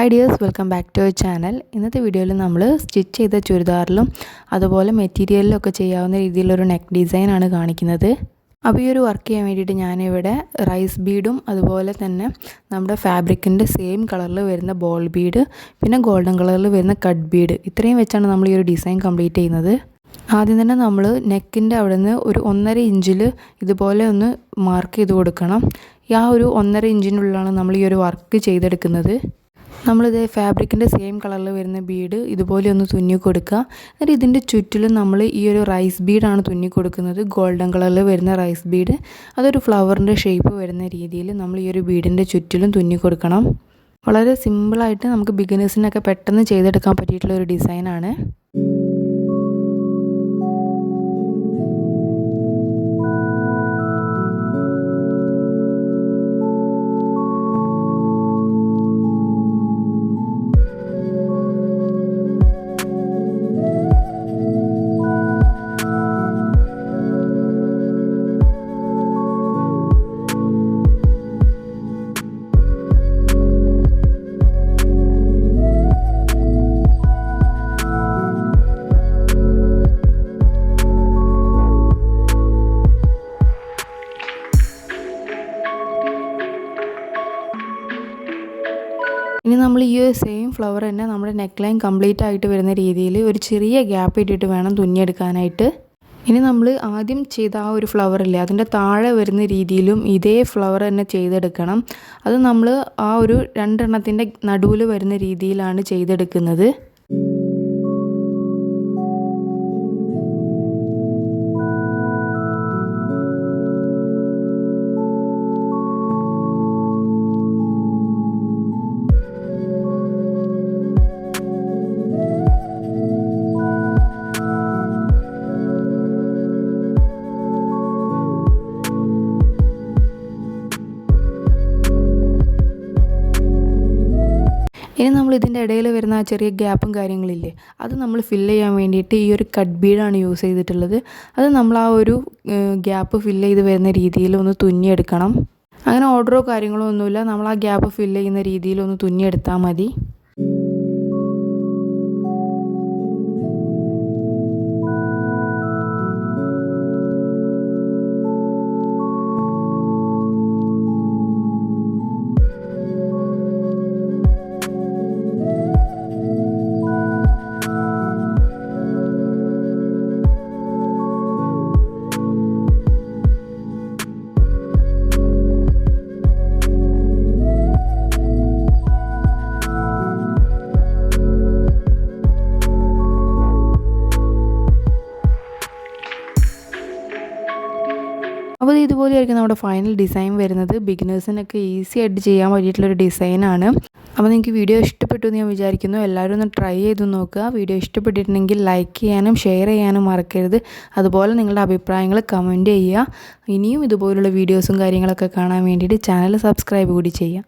Hi dears, welcome back to our channel. ഇന്നത്തെ വീഡിയോയിൽ നമ്മൾ സ്റ്റിച്ച് ചെയ്ത ചുരിദാറിലും അതുപോലെ മെറ്റീരിയലിലൊക്കെ ചെയ്യാവുന്ന രീതിയിലൊരു നെക്ക് ഡിസൈൻ ആണ് കാണിക്കുന്നത്. അപ്പോൾ ഈ ഒരു വർക്ക് ചെയ്യാൻ വേണ്ടിയിട്ട് ഞാനിവിടെ റൈസ് ബീഡും അതുപോലെ തന്നെ നമ്മുടെ ഫാബ്രിക്കിൻ്റെ സെയിം കളറിൽ വരുന്ന ബോൾ ബീഡ് പിന്നെ ഗോൾഡൻ കളറിൽ വരുന്ന കട്ട് ബീഡ് ഇത്രയും വെച്ചാണ് നമ്മൾ ഈ ഒരു ഡിസൈൻ കംപ്ലീറ്റ് ചെയ്യുന്നത്. ആദ്യം തന്നെ നമ്മൾ നെക്കിൻ്റെ അവിടെ നിന്ന് ഒരു 1.5 ഇഞ്ചിൽ ഇതുപോലെ ഒന്ന് മാർക്ക് ചെയ്ത് കൊടുക്കണം. ആ ഒരു 1.5 ഇഞ്ചിനുള്ളിലാണ് നമ്മൾ ഈ ഒരു വർക്ക് ചെയ്തെടുക്കുന്നത്. നമ്മളിത് ഫാബ്രിക്കിൻ്റെ സെയിം കളറിൽ വരുന്ന ബീഡ് ഇതുപോലെ ഒന്ന് തുന്നി കൊടുക്കുക. എന്നിട്ട് ഇതിൻ്റെ ചുറ്റിലും നമ്മൾ ഈ ഒരു റൈസ് ബീഡാണ് തുന്നി കൊടുക്കുന്നത്. ഗോൾഡൻ കളറിൽ വരുന്ന റൈസ് ബീഡ് അതൊരു ഫ്ലവറിൻ്റെ ഷേപ്പ് വരുന്ന രീതിയിൽ നമ്മൾ ഈ ഒരു ബീഡിൻ്റെ ചുറ്റിലും തുന്നി കൊടുക്കണം. വളരെ സിമ്പിളായിട്ട് നമുക്ക് ബിഗിനേഴ്സിനൊക്കെ പെട്ടെന്ന് ചെയ്തെടുക്കാൻ പറ്റിയിട്ടുള്ള ഒരു ഡിസൈനാണ്. ഇനി നമ്മൾ ഈ ഒരു സെയിം ഫ്ലവർ തന്നെ നമ്മുടെ നെക്ക് ലൈൻ കംപ്ലീറ്റ് ആയിട്ട് വരുന്ന രീതിയിൽ ഒരു ചെറിയ ഗ്യാപ്പ് ഇട്ടിട്ട് വേണം തുന്നിയെടുക്കാനായിട്ട്. ഇനി നമ്മൾ ആദ്യം ചെയ്ത ആ ഒരു ഫ്ലവർ ഇല്ലേ അതിൻ്റെ താഴെ വരുന്ന രീതിയിലും ഇതേ ഫ്ലവർ തന്നെ ചെയ്തെടുക്കണം. അത് നമ്മൾ ആ ഒരു 2 എണ്ണത്തിൻ്റെ നടുവിൽ വരുന്ന രീതിയിലാണ് ചെയ്തെടുക്കുന്നത്. ഇനി നമ്മൾ ഇതിൻ്റെ ഇടയിൽ വരുന്ന ആ ചെറിയ ഗ്യാപ്പും കാര്യങ്ങളില്ലേ അത് നമ്മൾ ഫില്ല് ചെയ്യാൻ വേണ്ടിയിട്ട് ഈ ഒരു കട്ട് ബീഡാണ് യൂസ് ചെയ്തിട്ടുള്ളത്. അത് നമ്മൾ ആ ഒരു ഗ്യാപ്പ് ഫില്ല് ചെയ്ത് വരുന്ന രീതിയിൽ ഒന്ന് തുന്നിയെടുക്കണം. അങ്ങനെ ഓർഡറോ കാര്യങ്ങളോ ഒന്നുമില്ല, നമ്മൾ ആ ഗ്യാപ്പ് ഫില്ല് ചെയ്യുന്ന രീതിയിൽ ഒന്ന് തുന്നിയെടുത്താൽ മതി. അപ്പോൾ ഇതുപോലെയായിരിക്കും നമ്മുടെ ഫൈനൽ ഡിസൈൻ വരുന്നത്. ബിഗിനേഴ്സിനൊക്കെ ഈസി ആയിട്ട് ചെയ്യാൻ പറ്റിയിട്ടുള്ളൊരു ഡിസൈനാണ്. അപ്പോൾ നിങ്ങൾക്ക് വീഡിയോ ഇഷ്ടപ്പെട്ടു എന്ന് ഞാൻ വിചാരിക്കുന്നു. എല്ലാവരും ഒന്ന് ട്രൈ ചെയ്ത് നോക്കുക. വീഡിയോ ഇഷ്ടപ്പെട്ടിട്ടുണ്ടെങ്കിൽ ലൈക്ക് ചെയ്യാനും ഷെയർ ചെയ്യാനും മറക്കരുത്. അതുപോലെ നിങ്ങളുടെ അഭിപ്രായങ്ങൾ കമൻറ്റ് ചെയ്യുക. ഇനിയും ഇതുപോലുള്ള വീഡിയോസും കാര്യങ്ങളൊക്കെ കാണാൻ വേണ്ടിയിട്ട് ചാനൽ സബ്സ്ക്രൈബ് കൂടി ചെയ്യുക.